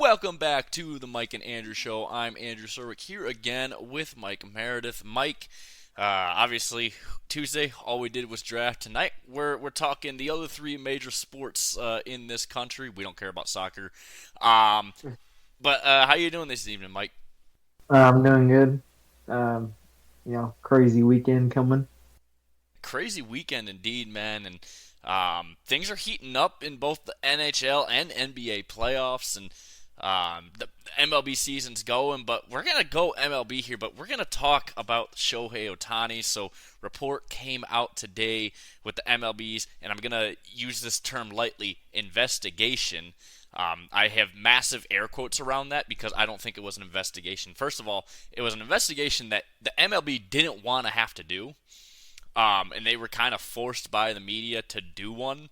Welcome back to the Mike and Andrew Show. I'm Andrew Serwick here again with Mike Meredith. Mike, obviously Tuesday, all we did was draft. Tonight, we're talking the other three major sports in this country. We don't care about soccer. But how you doing this evening, Mike? I'm doing good. Crazy weekend coming. Crazy weekend indeed, man. And things are heating up in both the NHL and NBA playoffs, and the MLB season's going. But we're gonna go MLB here, but we're gonna talk about Shohei Ohtani. So, report came out today with the MLB's, and I'm gonna use this term lightly, investigation. I have massive air quotes around that because I don't think it was an investigation. First of all, it was an investigation that the MLB didn't want to have to do. And they were kind of forced by the media to do one,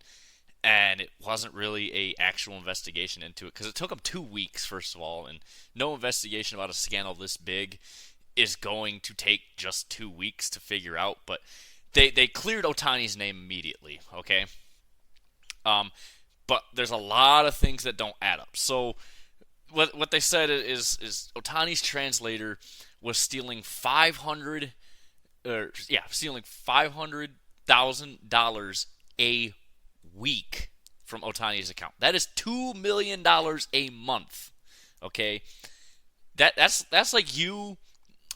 and it wasn't really a actual investigation into it because it took them 2 weeks, first of all, and no investigation about a scandal this big is going to take just 2 weeks to figure out. But they cleared Otani's name immediately, okay? But there's a lot of things that don't add up. So what they said is Otani's translator was stealing stealing $500,000 a week from Otani's account. That is $2 million a month. Okay, that's like you,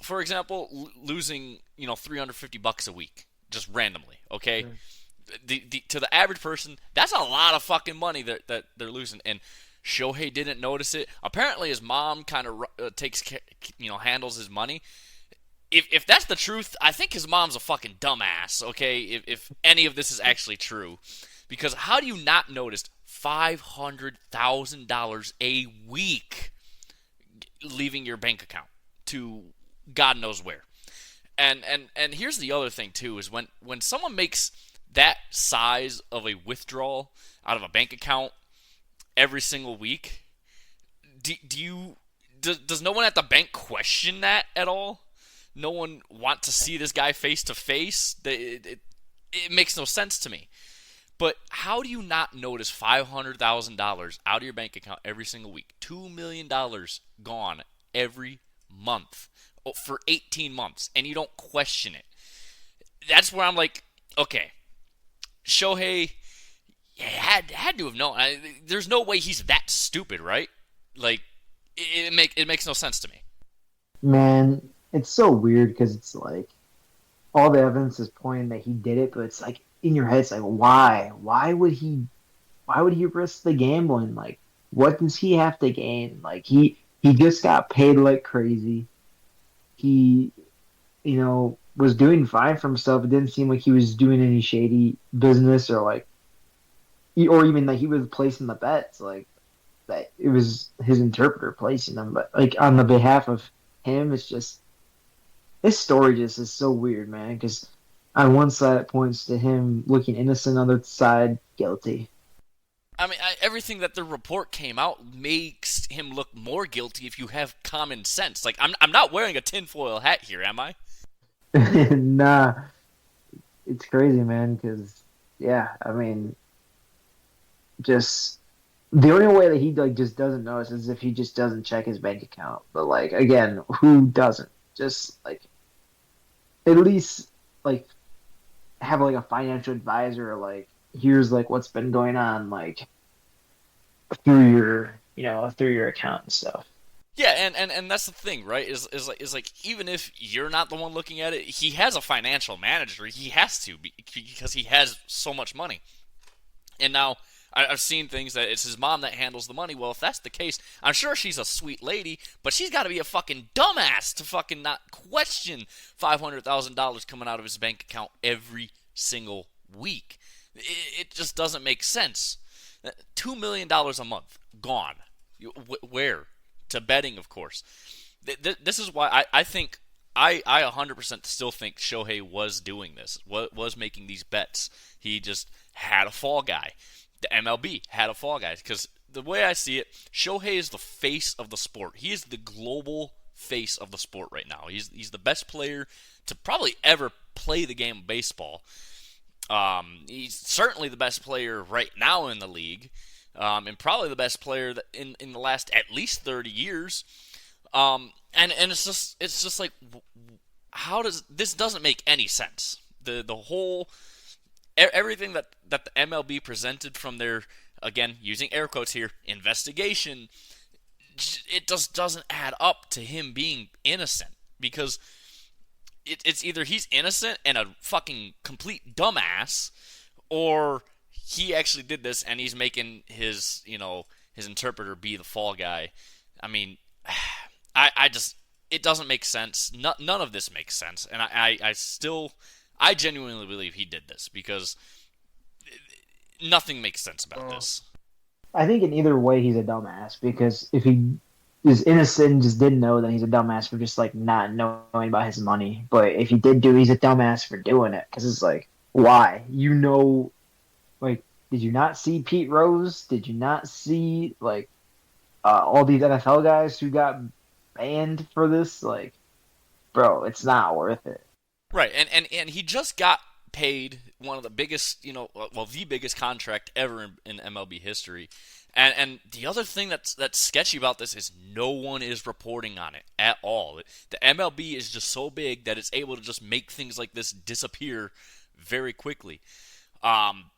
for example, losing $350 a week just randomly. Okay, Sure. to the average person, that's a lot of fucking money that they're losing. And Shohei didn't notice it. Apparently, his mom kind of handles his money. If that's the truth, I think his mom's a fucking dumbass, okay? If any of this is actually true. Because how do you not notice $500,000 a week leaving your bank account to God knows where? And here's the other thing too is when someone makes that size of a withdrawal out of a bank account every single week, does no one at the bank question that at all? No one want to see this guy face to face? It makes no sense to me. But how do you not notice $500,000 out of your bank account every single week? $2 million gone every month for 18 months, and you don't question it. That's where I'm like, okay, Shohei had to have known. There's no way he's that stupid, right? Like, it makes no sense to me. Man, it's so weird because it's like all the evidence is pointing that he did it, but it's like in your head, it's like why? Why would he risk the gambling? Like, what does he have to gain? Like he just got paid like crazy. He, was doing fine for himself. It didn't seem like he was doing any shady business or like, or even that he was placing the bets. Like that it was his interpreter placing them, but like on the behalf of him, it's just this story just is so weird, man. Because on one side it points to him looking innocent, on the other side guilty. I mean, everything that the report came out makes him look more guilty if you have common sense. Like, I'm not wearing a tinfoil hat here, am I? Nah, it's crazy, man. Because yeah, I mean, just the only way that he like just doesn't notice is if he just doesn't check his bank account. But like again, who doesn't? Just like at least like have like a financial advisor or like here's like what's been going on like through your account and stuff. Yeah, and that's the thing, right? Is like even if you're not the one looking at it, he has a financial manager. He has to because he has so much money. And now I've seen things that it's his mom that handles the money. Well, if that's the case, I'm sure she's a sweet lady, but she's got to be a fucking dumbass to fucking not question $500,000 coming out of his bank account every single week. It just doesn't make sense. $2 million a month gone. Where? To betting, of course. This is why I think I 100% still think Shohei was doing this, was making these bets. He just had a fall guy. The MLB had a fall guy. Because the way I see it, Shohei is the face of the sport. He is the global face of the sport right now. He's the best player to probably ever play the game of baseball. He's certainly the best player right now in the league. and probably the best player in the last at least 30 years. And it's just like, how does this doesn't make any sense? The whole everything that the MLB presented from their, again, using air quotes here, investigation, it just doesn't add up to him being innocent, because it's either he's innocent and a fucking complete dumbass, or he actually did this and he's making his interpreter be the fall guy. I mean, I just, it doesn't make sense. None of this makes sense, and I genuinely believe he did this, because nothing makes sense about this. I think in either way he's a dumbass because if he is innocent and just didn't know, then he's a dumbass for just like not knowing about his money. But if he did do, he's a dumbass for doing it because it's like, why? You know, like, did you not see Pete Rose? Did you not see like all these NFL guys who got banned for this? Like, bro, it's not worth it. Right, and he just got paid one of the biggest, well, the biggest contract ever in MLB history. And the other thing that's sketchy about this is no one is reporting on it at all. The MLB is just so big that it's able to just make things like this disappear very quickly.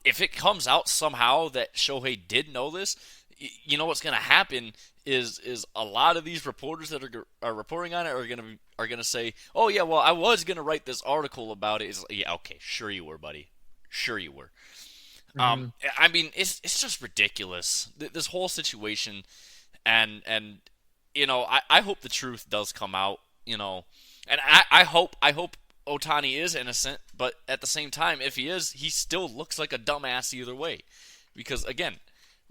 If it comes out somehow that Shohei did know this, you know what's going to happen is a lot of these reporters that are reporting on it are gonna say, oh yeah, well, I was gonna write this article about it. It's, yeah, okay, sure you were, buddy, sure you were. Mm-hmm. I mean, it's just ridiculous, this whole situation, and I hope the truth does come out, and I hope Ohtani is innocent, but at the same time, if he is, he still looks like a dumbass either way, because again,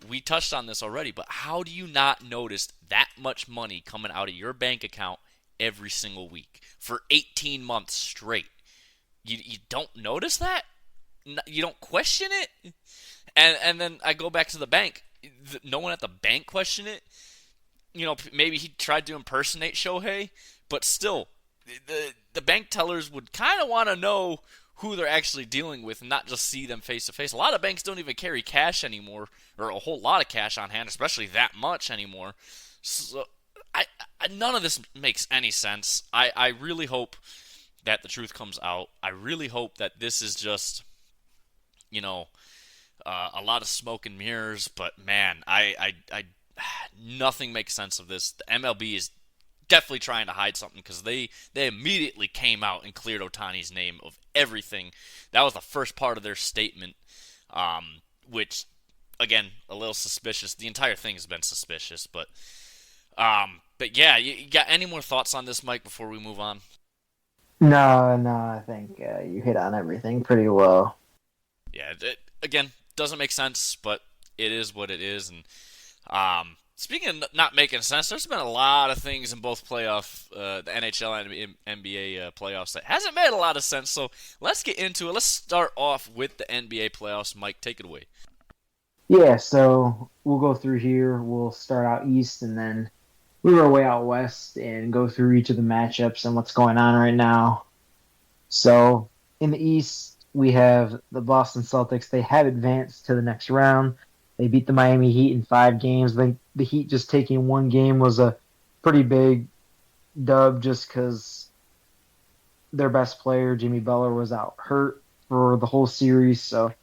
we touched on this already, but how do you not notice that much money coming out of your bank account every single week for 18 months straight? You don't notice that? You don't question it? And then I go back to the bank. No one at the bank questioned it. Maybe he tried to impersonate Shohei, but still, the bank tellers would kind of want to know who they're actually dealing with and not just see them face to face. A lot of banks don't even carry cash anymore, or a whole lot of cash on hand, especially that much anymore. So none of this makes any sense. I really hope that the truth comes out. I really hope that this is just, a lot of smoke and mirrors. But man, nothing makes sense of this. The MLB is definitely trying to hide something, because they immediately came out and cleared Ohtani's name of everything. That was the first part of their statement, which, again, a little suspicious. The entire thing has been suspicious, but yeah, you got any more thoughts on this, Mike, before we move on? No, I think you hit on everything pretty well. Yeah, again, doesn't make sense, but it is what it is. And speaking of not making sense, there's been a lot of things in both the NHL and NBA playoffs that hasn't made a lot of sense. So let's get into it. Let's start off with the NBA playoffs. Mike, take it away. Yeah, so we'll go through here. We'll start out east and then move our way out west and go through each of the matchups and what's going on right now. So in the east, we have the Boston Celtics. They have advanced to the next round. They beat the Miami Heat in 5 games. The Heat just taking 1 game was a pretty big dub just because their best player, Jimmy Butler, was out hurt for the whole series. So,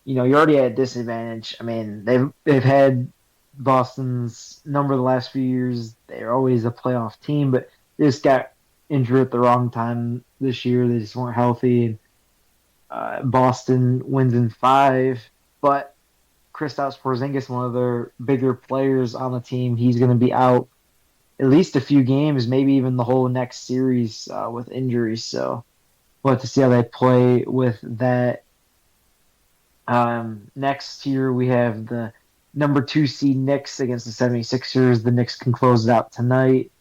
you're already at a disadvantage. I mean, they've had Boston's number the last few years. They're always a playoff team, but they just got injured at the wrong time this year. They just weren't healthy. Boston wins in 5, but Kristaps Porzingis, one of their bigger players on the team, he's going to be out at least a few games, maybe even the whole next series with injuries. So we'll have to see how they play with that. Next here we have the number 2 seed Knicks against the 76ers. The Knicks can close it out tonight.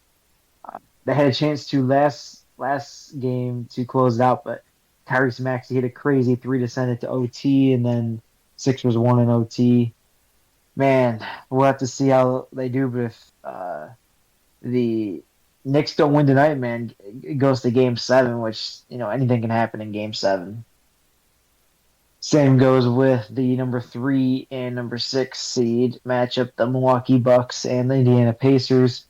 They had a chance to last game to close it out, but Tyrese Maxey hit a crazy 3 to send it to OT, and then Sixers won in OT. Man, we'll have to see how they do, but if the Knicks don't win tonight, man, it goes to Game 7, which, anything can happen in Game 7. Same goes with the number 3 and number 6 seed matchup, the Milwaukee Bucks and the Indiana Pacers.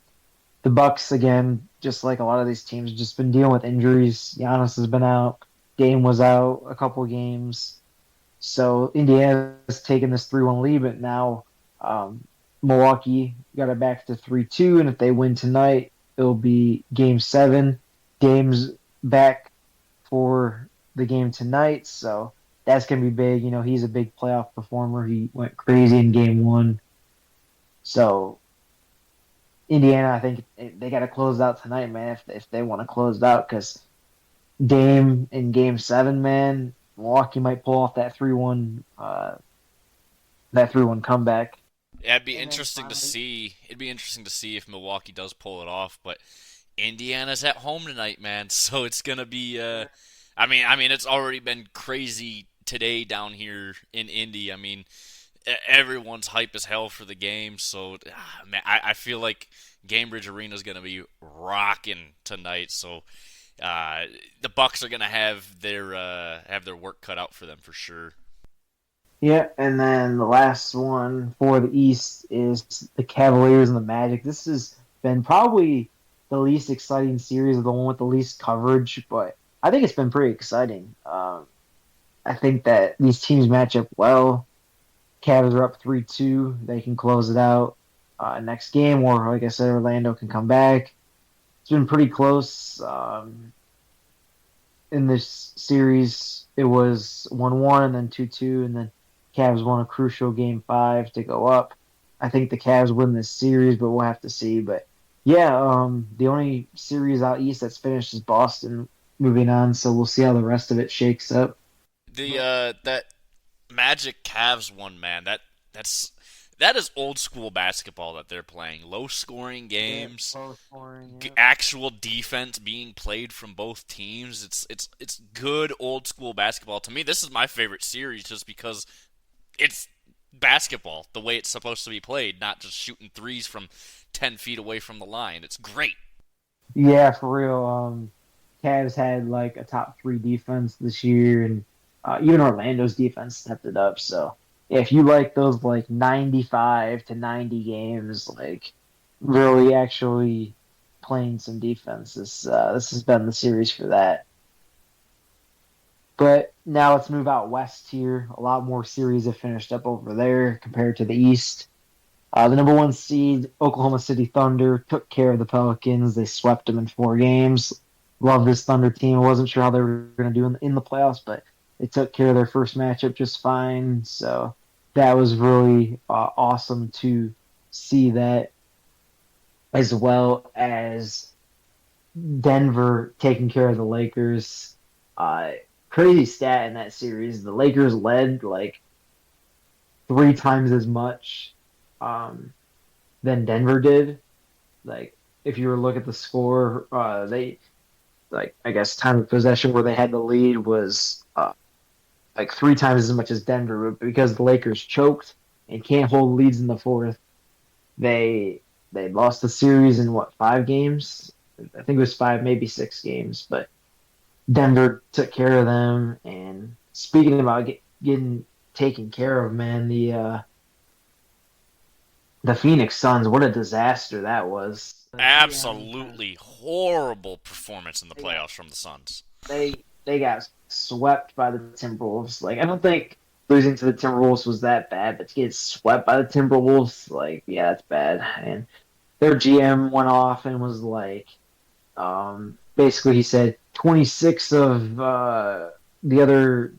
The Bucks, again, just like a lot of these teams, just been dealing with injuries. Giannis has been out. Dame was out a couple games. So Indiana's taken this 3-1 lead, but now Milwaukee got it back to 3-2, and if they win tonight, it'll be Game 7. Dame's back for the game tonight, so that's going to be big. You know, he's a big playoff performer. He went crazy in Game 1. So Indiana, I think they got to close out tonight, man, if they want to close it out, because Dame in Game 7, man, Milwaukee might pull off that 3-1 comeback. Yeah, it'd be And then interesting to finally, see. It'd be interesting to see if Milwaukee does pull it off, but Indiana's at home tonight, man. So it's gonna be. I mean, it's already been crazy today down here in Indy. I mean, everyone's hype as hell for the game. So, man, I feel like Gainbridge Arena is gonna be rocking tonight. So, the Bucks are gonna have their work cut out for them for sure. yeah, and then the last one for the East is the Cavaliers and the Magic. This has been probably the least exciting series, or the one with the least coverage, but I think it's been pretty exciting. I think that these teams match up well. Cavs are up 3-2. They can close it out next game, or like I said, Orlando can come back. It's been pretty close. In this series, it was 1-1 and then 2-2, and then Cavs won a crucial Game 5 to go up. I think the Cavs win this series, but we'll have to see. But yeah, the only series out east that's finished is Boston moving on, so we'll see how the rest of it shakes up. The that Magic Cavs one, man. That is old school basketball that they're playing. Low scoring Yeah, games, low scoring. Yeah. actual defense being played from both teams. It's good old school basketball. To me, this is my favorite series just because it's basketball the way it's supposed to be played, not just shooting threes from 10 feet away from the line. It's great. Yeah, for real. Cavs had like a top 3 defense this year, and even Orlando's defense stepped it up. So yeah, if you like those like 95 to 90 games, like really actually playing some defense, this has been the series for that. But now let's move out west here. A lot more series have finished up over there compared to the East. The number 1 seed, Oklahoma City Thunder, took care of the Pelicans. They swept them in 4 games. Love this Thunder team. I wasn't sure how they were going to do in the playoffs, but they took care of their first matchup just fine. So that was really awesome to see that, as well as Denver taking care of the Lakers. Crazy stat in that series. The Lakers led like 3 times as much um, than Denver did. Like, if you were to look at the score, they, like, I guess time of possession where they had the lead was like 3 times as much as Denver, but because the Lakers choked and can't hold leads in the fourth, they lost the series in what, 5 games? I think it was 5, maybe 6 games, but Denver took care of them. And speaking about getting taken care of, man, the Phoenix Suns, what a disaster that was. The GM kind of Absolutely horrible performance in the they got playoffs from the Suns. they got swept by the Timberwolves. Like, I don't think losing to the Timberwolves was that bad, but to get swept by the Timberwolves, like, yeah, that's bad. And their GM went off and was like, basically he said 26 of the other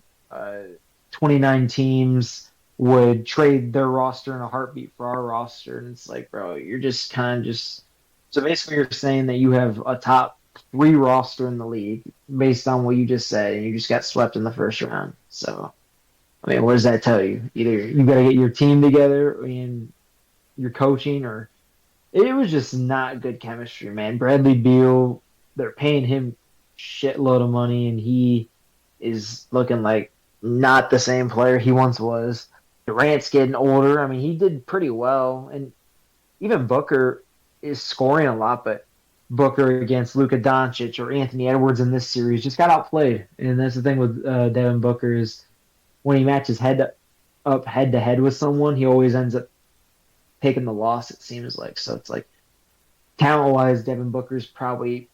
29 teams would trade their roster in a heartbeat for our roster. And it's like, bro, you're just kind of just. So basically, you're saying that you have a top 3 roster in the league based on what you just said, and you just got swept in the first round. So, I mean, what does that tell you? Either you got to get your team together and your coaching, or it was just not good chemistry, man. Bradley Beal, they're paying him shitload of money, and he is looking like not the same player he once was. Durant's getting older. I mean, he did pretty well, and even Booker is scoring a lot, but Booker against Luka Doncic or Anthony Edwards in this series just got outplayed. And that's the thing with Devin Booker is when he matches head to head with someone, he always ends up taking the loss. It seems like so. It's like talent wise, Devin Booker's probably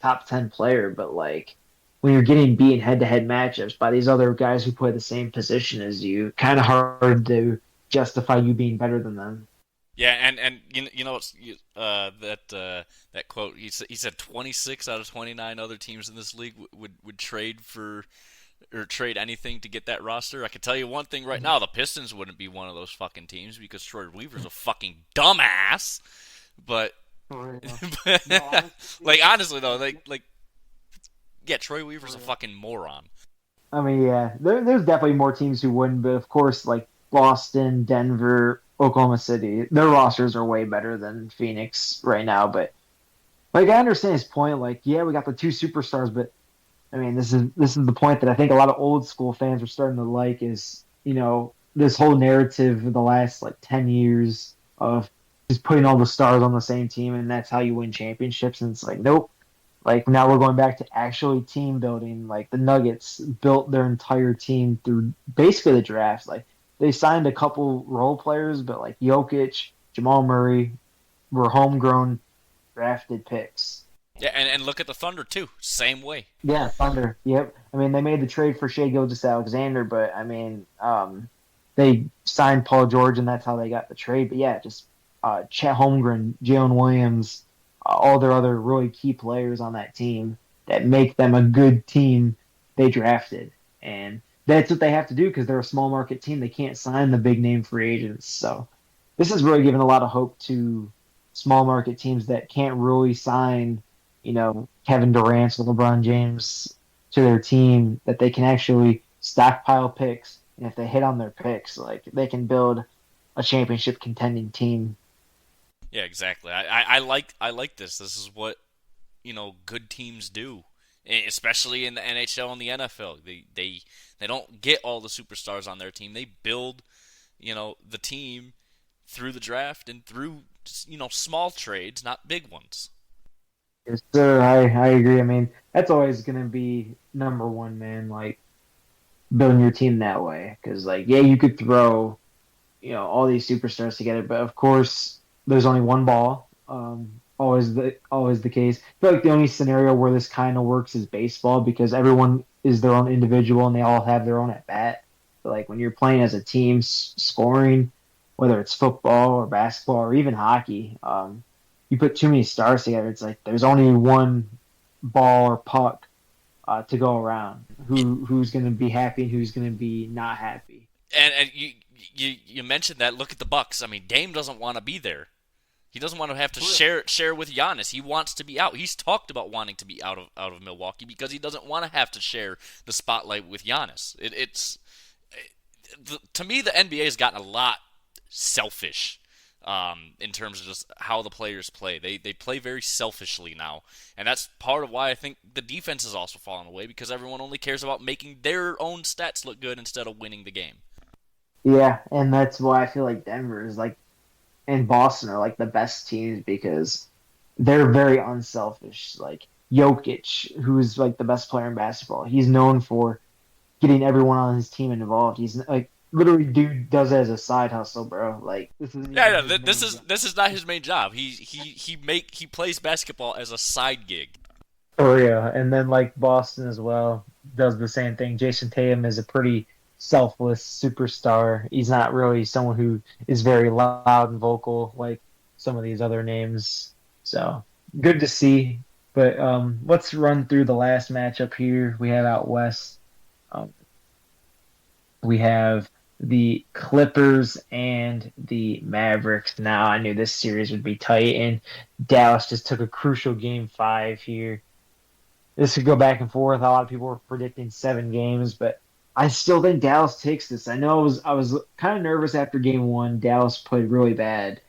top 10 player, but like when you're getting beaten head to head matchups by these other guys who play the same position as you, kind of hard to justify you being better than them. Yeah, and you know it's, that quote he said 26 out of 29 other teams in this league would trade for or trade anything to get that roster. I can tell you one thing right now: the Pistons wouldn't be one of those fucking teams because Troy Weaver's a fucking dumbass. But, For real. No, but honestly, like honestly though, like yeah, Troy for Weaver's a real. fucking moron. I mean, yeah, there's definitely more teams who wouldn't, but of course, like Boston, Denver, Oklahoma City, their rosters are way better than Phoenix right now. But like, I understand his point. Like, yeah, we got the two superstars, but I mean, this is the point that I think a lot of old school fans are starting to like is this whole narrative of the last like 10 years of just putting all the stars on the same team, and that's how you win championships. And it's like, nope. Like now we're going back to actually team building. Like the Nuggets built their entire team through basically the draft. Like they signed a couple role players, but like Jokic, Jamal Murray were homegrown drafted picks. Yeah, and look at the Thunder too, same way. Yeah, Thunder. Yep. I mean, they made the trade for Shea Gilgeous-Alexander, but I mean, they signed Paul George, and that's how they got the trade. But yeah, just Chet Holmgren, Jalen Williams, all their other really key players on that team that make them a good team. They drafted, and that's what they have to do because they're a small market team. They can't sign the big name free agents. So this has really given a lot of hope to small market teams that can't really sign Kevin Durant or LeBron James to their team that they can actually stockpile picks, and if they hit on their picks, like they can build a championship contending team. Yeah, exactly. I like this. This is what good teams do, especially in the NHL and the NFL. They don't get all the superstars on their team. They build the team through the draft and through small trades, not big ones. Yes, sir. I agree. I mean, that's always going to be number one, man. Like building your team that way, because like yeah, you could throw all these superstars together, but of course there's only one ball. Always the case. I feel like the only scenario where this kind of works is baseball because everyone is their own individual and they all have their own at bat. But like when you're playing as a team, scoring, whether it's football or basketball or even hockey, you put too many stars together. It's like there's only one ball or puck to go around. Who's going to be happy and who's going to be not happy. And you mentioned that. Look at the Bucks. I mean, Dame doesn't want to be there. He doesn't want to have to share with Giannis. He wants to be out. He's talked about wanting to be out of Milwaukee because he doesn't want to have to share the spotlight with Giannis. To me, the NBA has gotten a lot selfish in terms of just how the players play. They play very selfishly now, and that's part of why I think the defense has also fallen away because everyone only cares about making their own stats look good instead of winning the game. Yeah, and that's why I feel like Denver is like and Boston are like the best teams because they're very unselfish. Like Jokic, who's like the best player in basketball, he's known for getting everyone on his team involved. He's like literally dude does it as a side hustle, bro. Like this isn't even Yeah, his yeah. This main is job. this is not his main job. He plays basketball as a side gig. Oh yeah, and then like Boston as well does the same thing. Jason Tatum is a pretty selfless superstar. He's not really someone who is very loud and vocal like some of these other names. So good to see. But let's run through the last matchup here. We have out west. Um, we have the Clippers and the Mavericks. Now I knew this series would be tight, and Dallas just took a crucial game 5 here. This could go back and forth. A lot of people were predicting 7 games, but I still think Dallas takes this. I know I was kind of nervous after game 1. Dallas played really bad.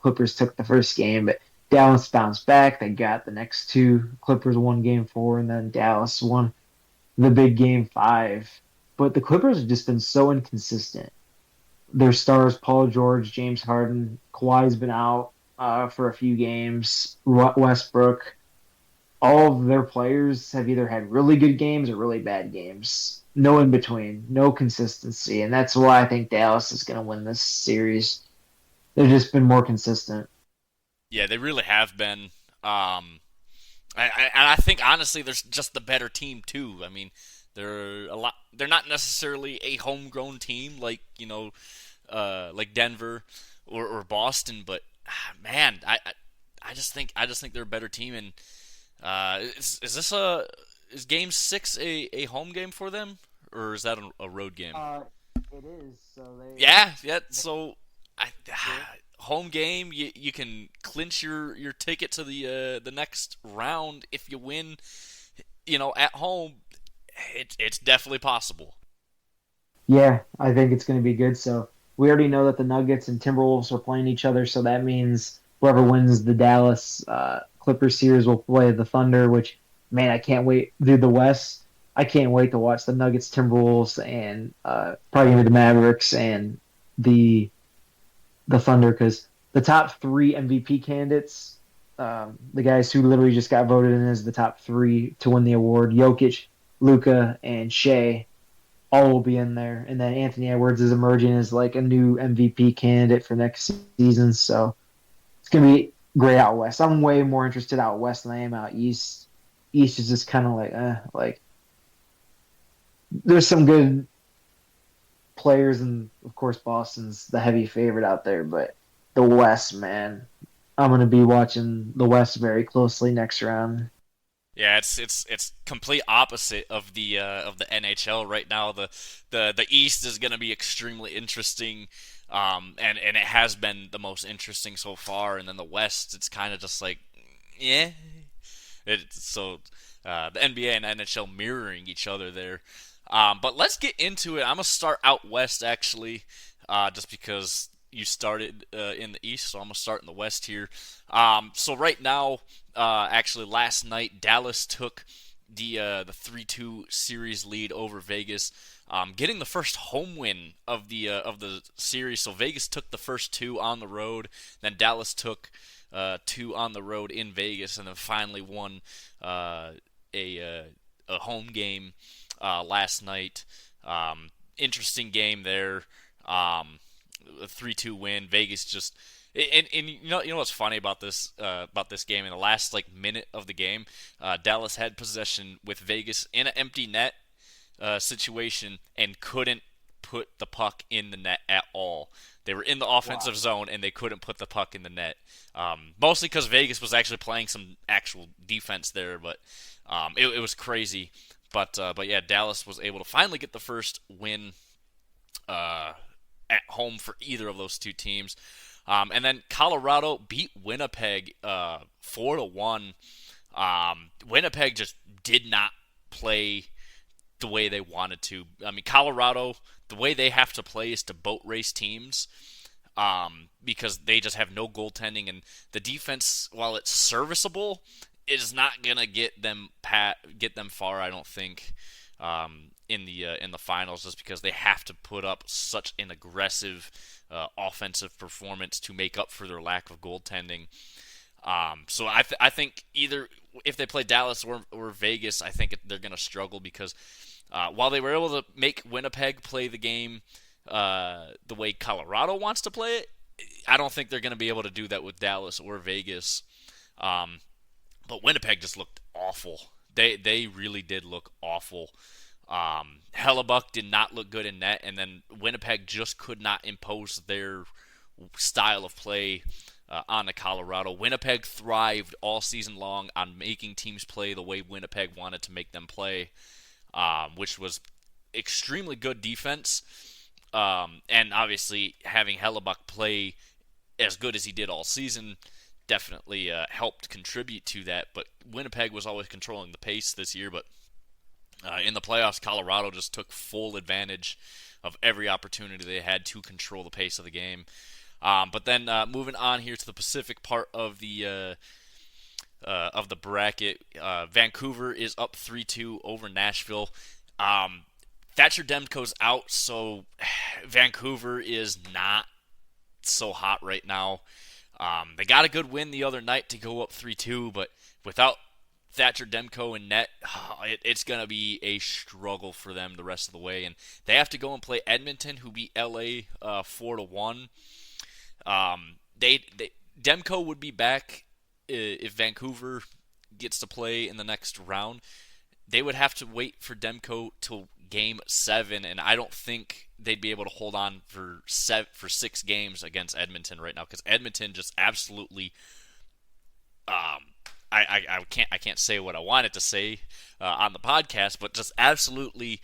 Clippers took the first game, but Dallas bounced back. They got the next two. Clippers won game 4, and then Dallas won the big game 5. But the Clippers have just been so inconsistent. Their stars, Paul George, James Harden, Kawhi's been out for a few games. Westbrook. all of their players have either had really good games or really bad games. No in between, no consistency, and that's why I think Dallas is going to win this series. They've just been more consistent. Yeah, they really have been. And I think honestly, there's just the better team too. I mean, they're a lot. They're not necessarily a homegrown team like like Denver or Boston, but man, I just think they're a better team. And is this is Game 6 a home game for them, or is that a road game? Uh, it is. So Yeah, yeah. they So, I, yeah. home game, you can clinch your ticket to the next round if you win. At home, it's definitely possible. Yeah, I think it's going to be good. So we already know that the Nuggets and Timberwolves are playing each other. So that means whoever wins the Dallas Clippers series will play the Thunder. Which, man, I can't wait. Dude, the West, I can't wait to watch the Nuggets, Timberwolves, and probably the Mavericks and the the Thunder because the top three MVP candidates, the guys who literally just got voted in as the top three to win the award, Jokic, Luca, and Shea all will be in there. And then Anthony Edwards is emerging as like a new MVP candidate for next season. So it's gonna be great out west. I'm way more interested out west than I am out east. East is just kind of like there's some good players, and of course Boston's the heavy favorite out there. But the West, man, I'm gonna be watching the West very closely next round. Yeah, it's complete opposite of the NHL right now. The East is going to be extremely interesting, and it has been the most interesting so far. And then the West, it's kind of just like, yeah. The NBA and NHL mirroring each other there. But let's get into it. I'm gonna start out west actually, just because you started in the east, so I'm gonna start in the west here. So right now, actually last night, Dallas took the 3-2 series lead over Vegas, getting the first home win of the series. So Vegas took the first two on the road, then Dallas took two on the road in Vegas, and then finally won a home game last night. Interesting game there. A 3-2 win. Vegas just and you know what's funny about this game, in the last like minute of the game, Dallas had possession with Vegas in an empty net situation and couldn't put the puck in the net at all. They were in the offensive Wow. zone and they couldn't put the puck in the net. Mostly because Vegas was actually playing some actual defense there, but it was crazy. But yeah, Dallas was able to finally get the first win uh, at home for either of those two teams. And then Colorado beat Winnipeg 4-1. Winnipeg just did not play the way they wanted to. I mean, Colorado, the way they have to play is to boat race teams, because they just have no goaltending, and the defense, while it's serviceable, is not gonna get them far. I don't think, in the finals, just because they have to put up such an aggressive offensive performance to make up for their lack of goaltending. So I think either if they play Dallas or Vegas, I think they're going to struggle because while they were able to make Winnipeg play the game the way Colorado wants to play it, I don't think they're going to be able to do that with Dallas or Vegas. Um, but Winnipeg just looked awful. They really did look awful. Hellebuck did not look good in net, and then Winnipeg just could not impose their style of play on the Colorado. Winnipeg thrived all season long on making teams play the way Winnipeg wanted to make them play, which was extremely good defense. And obviously, having Hellebuck play as good as he did all season definitely helped contribute to that. But Winnipeg was always controlling the pace this year. But in the playoffs, Colorado just took full advantage of every opportunity they had to control the pace of the game. But then moving on here to the Pacific part of the bracket, Vancouver is up 3-2 over Nashville. Thatcher Demko's out, so Vancouver is not so hot right now. They got a good win the other night to go up 3-2, but without Thatcher Demko and net, it's going to be a struggle for them the rest of the way. And they have to go and play Edmonton, who beat LA 4-1. They Demko would be back if Vancouver gets to play in the next round. They would have to wait for Demko till Game 7, and I don't think they'd be able to hold on for 6 games against Edmonton right now because Edmonton just absolutely I can't say what I wanted to say on the podcast, but just absolutely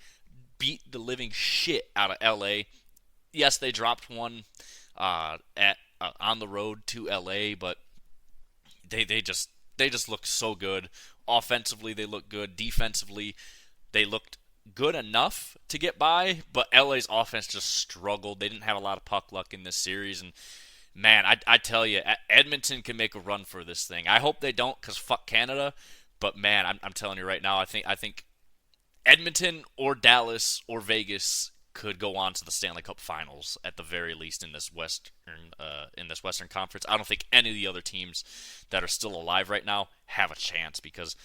beat the living shit out of LA. Yes, they dropped one at on the road to LA, but they just look so good. Offensively, they look good. Defensively, they looked good enough to get by, but LA's offense just struggled. They didn't have a lot of puck luck in this series, and man, I tell you, Edmonton can make a run for this thing. I hope they don't, cause fuck Canada. But man, I'm telling you right now, I think Edmonton or Dallas or Vegas could go on to the Stanley Cup Finals at the very least in this Western Conference. I don't think any of the other teams that are still alive right now have a chance because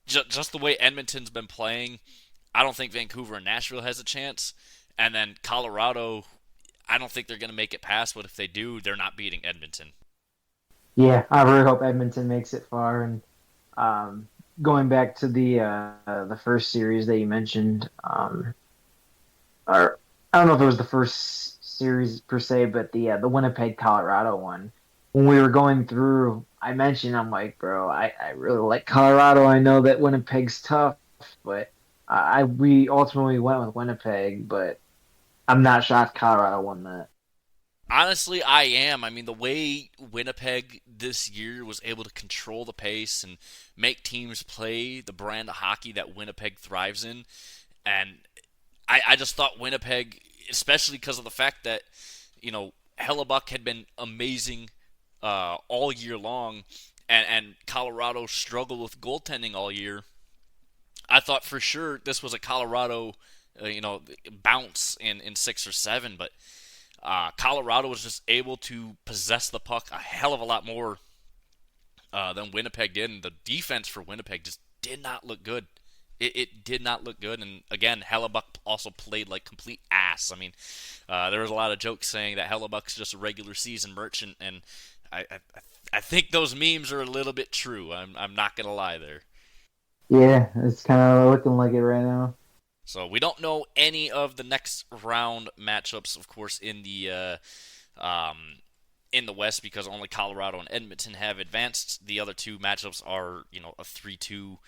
just the way Edmonton's been playing, I don't think Vancouver and Nashville has a chance. And then Colorado, I don't think they're going to make it past, but if they do, they're not beating Edmonton. Yeah, I really hope Edmonton makes it far. And going back to the first series that you mentioned, or I don't know if it was the first series per se, but the Winnipeg Colorado one. When we were going through, I mentioned I'm like, bro, I really like Colorado. I know that Winnipeg's tough, but we ultimately went with Winnipeg. But I'm not shocked Colorado won that. Honestly, I am. I mean, the way Winnipeg this year was able to control the pace and make teams play the brand of hockey that Winnipeg thrives in, and I just thought Winnipeg, especially because of the fact that, Hellebuck had been amazing all year long, and Colorado struggled with goaltending all year. I thought for sure this was a Colorado, bounce in 6 or 7, but Colorado was just able to possess the puck a hell of a lot more than Winnipeg did, and the defense for Winnipeg just did not look good. It did not look good, and again, Hellebuck also played like complete ass. I mean, there was a lot of jokes saying that Hellebuck's just a regular season merchant, and I, I, I think those memes are a little bit true. I'm not gonna lie there. Yeah, it's kind of looking like it right now. So we don't know any of the next round matchups, of course, in the West because only Colorado and Edmonton have advanced. The other two matchups are, a 3-2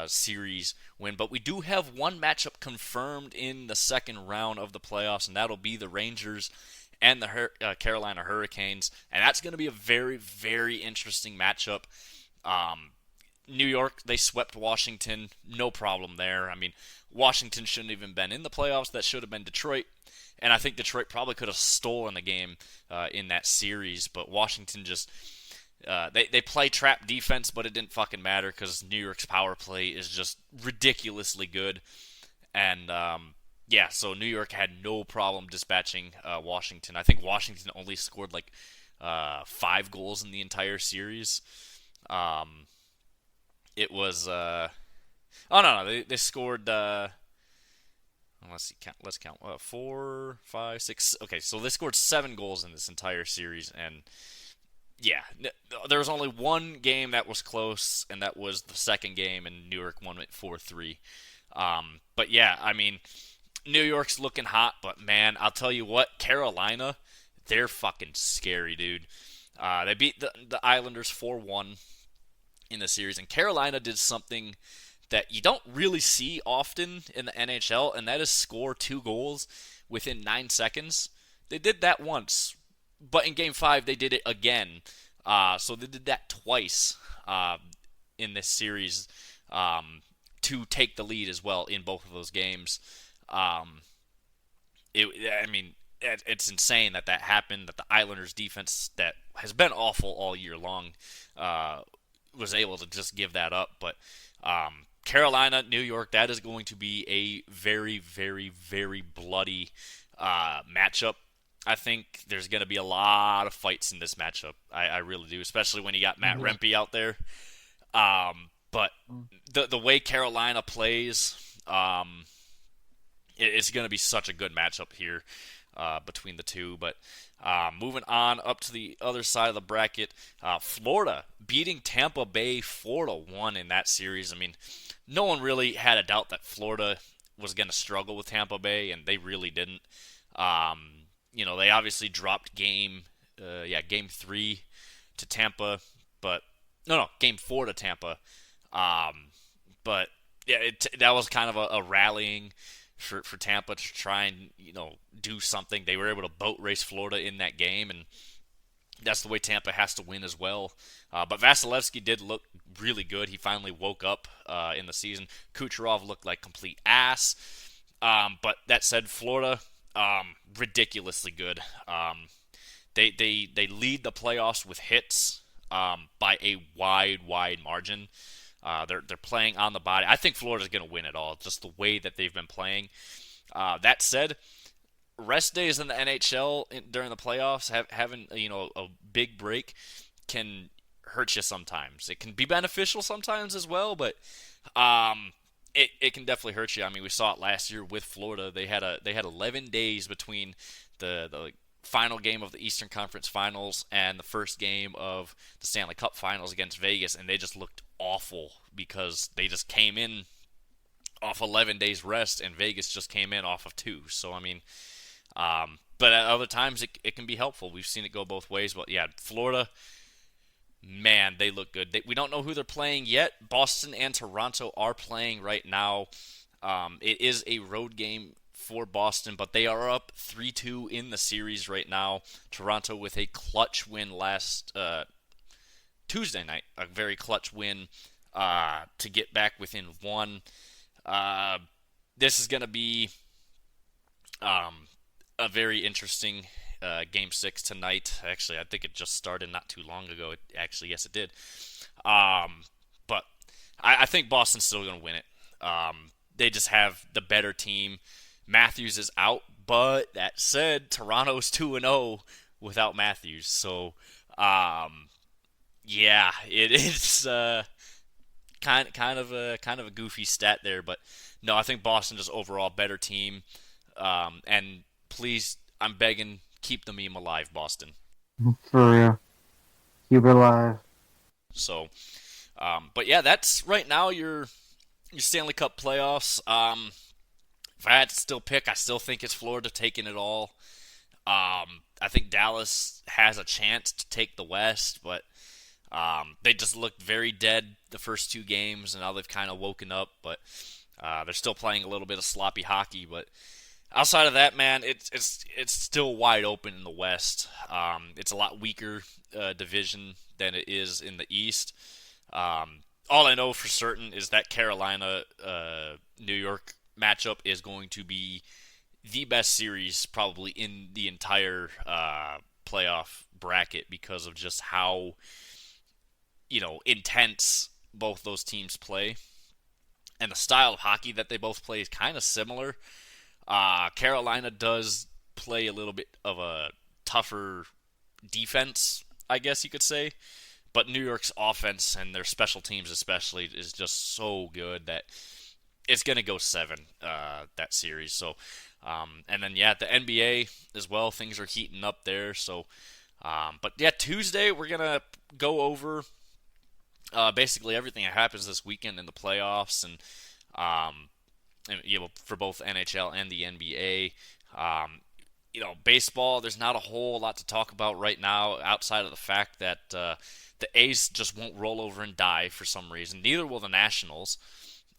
series win. But we do have one matchup confirmed in the second round of the playoffs, and that'll be the Rangers and the Carolina Hurricanes. And that's going to be a very, very interesting matchup. New York, they swept Washington. No problem there. I mean, Washington shouldn't even been in the playoffs. That should have been Detroit. And I think Detroit probably could have stolen the game in that series. But Washington just, they play trap defense, but it didn't fucking matter because New York's power play is just ridiculously good. And, yeah, so New York had no problem dispatching Washington. I think Washington only scored like 5 goals in the entire series. It was oh no, they scored let's see, let's count 4, 5, 6. Okay, so they scored 7 goals in this entire series, and yeah, there was only one game that was close, and that was the second game, and New York won it 4-3. But yeah, I mean, New York's looking hot, but man, I'll tell you what, Carolina, they're fucking scary, dude. They beat the Islanders 4-1 in the series, and Carolina did something that you don't really see often in the NHL, and that is score 2 goals within 9 seconds. They did that once, but in Game 5 they did it again. So they did that twice in this series to take the lead as well in both of those games. I mean, it's insane that happened, that the Islanders' defense that has been awful all year long was able to just give that up. But Carolina, New York, that is going to be a very, very, very bloody matchup. I think there's going to be a lot of fights in this matchup. I really do, especially when you got Matt Rempe out there. But the way Carolina plays, it's going to be such a good matchup here between the two. But moving on up to the other side of the bracket, Florida beating Tampa Bay 4-1 in that series. I mean, no one really had a doubt that Florida was going to struggle with Tampa Bay, and they really didn't. They obviously dropped game 3 to Tampa, but no, game 4 to Tampa. But yeah, that was kind of a rallying for Tampa to try and do something. They were able to boat race Florida in that game, and that's the way Tampa has to win as well. But Vasilevsky did look really good. He finally woke up in the season. Kucherov looked like complete ass. But that said, Florida, ridiculously good. They lead the playoffs with hits by a wide margin. They're playing on the body. I think Florida's going to win it all, just the way that they've been playing. That said, rest days in the NHL during the playoffs, having a big break can hurt you sometimes. It can be beneficial sometimes as well, but it can definitely hurt you. I mean, we saw it last year with Florida. They had 11 days between the final game of the Eastern Conference Finals and the first game of the Stanley Cup Finals against Vegas, and they just looked awful because they just came in off 11 days rest, and Vegas just came in off of 2. So, I mean, but at other times it can be helpful. We've seen it go both ways. But, yeah, Florida, man, they look good. We don't know who they're playing yet. Boston and Toronto are playing right now. It is a road game for Boston, but they are up 3-2 in the series right now. Toronto with a clutch win last Tuesday night, a very clutch win to get back within 1. This is going to be a very interesting Game 6 tonight. Actually, I think it just started not too long ago. Yes, it did. But I think Boston's still going to win it. They just have the better team. Matthews is out, but that said, Toronto's 2-0 without Matthews. So, yeah, it is kind of a goofy stat there, but no, I think Boston is overall better team. And please, I'm begging, keep the meme alive, Boston. For real. Keep it alive. So, but yeah, that's right now your Stanley Cup playoffs. If I had to still pick, I still think it's Florida taking it all. I think Dallas has a chance to take the West, but they just looked very dead the first 2 games, and now they've kind of woken up. But they're still playing a little bit of sloppy hockey. But outside of that, man, it's still wide open in the West. It's a lot weaker division than it is in the East. All I know for certain is that Carolina New York matchup is going to be the best series probably in the entire playoff bracket because of just how intense both those teams play, and the style of hockey that they both play is kind of similar. Carolina does play a little bit of a tougher defense, I guess you could say, but New York's offense and their special teams especially is just so good that it's going to go 7, that series. So, and then, yeah, the NBA as well, things are heating up there. So, but yeah, Tuesday we're going to go over basically everything that happens this weekend in the playoffs and for both NHL and the NBA. Baseball, there's not a whole lot to talk about right now outside of the fact that the A's just won't roll over and die for some reason. Neither will the Nationals.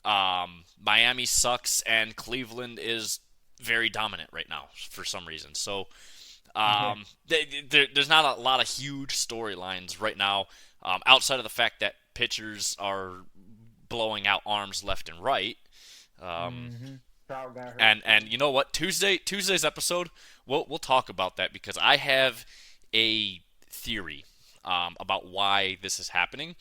Miami sucks, and Cleveland is very dominant right now for some reason. So there's not a lot of huge storylines right now outside of the fact that pitchers are blowing out arms left and right. And you know what? Tuesday's episode, we'll talk about that because I have a theory about why this is happening,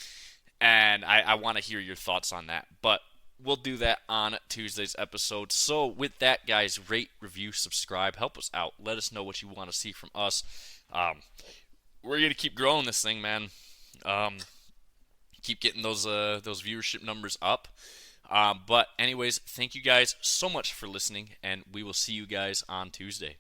and I want to hear your thoughts on that. But we'll do that on Tuesday's episode. So with that, guys, rate, review, subscribe, help us out. Let us know what you want to see from us. We're going to keep growing this thing, man. keep getting those viewership numbers up. But anyways, thank you guys so much for listening, and we will see you guys on Tuesday.